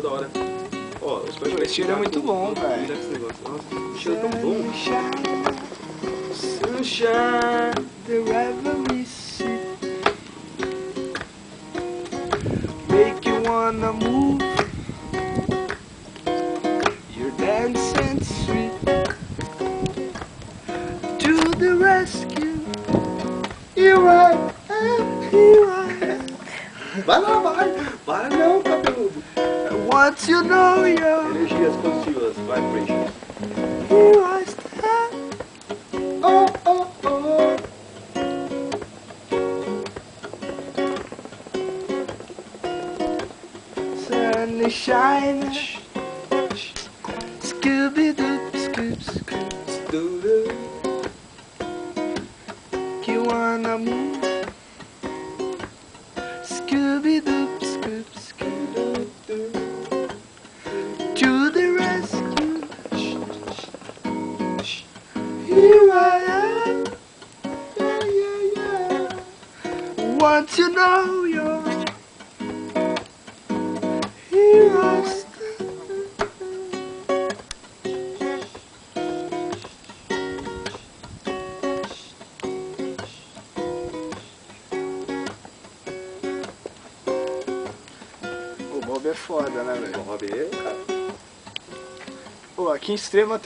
toda hora. Ó, os pais Esse cheiro é muito bom, velho. Nossa, o cheiro é tão bom. Sunshine, the reverie seat. Make you wanna move. You're dancing sweet. To the rescue. Here I am, here I am. Vai lá, vai! Para não, cabeludo! Once you know you're Energias positivas, vibration. here I stand. Oh, oh, oh. Sun is shining. Scooby-Doo, scoop, scoop. You wanna move? Scooby-Doo, scoop, scoop. To the rescue. Here I am. Yeah, yeah, yeah. Once you know you're here I stand. O Bob é foda, né, velho? O Bob é, cara. Pô, aqui em Extrema tem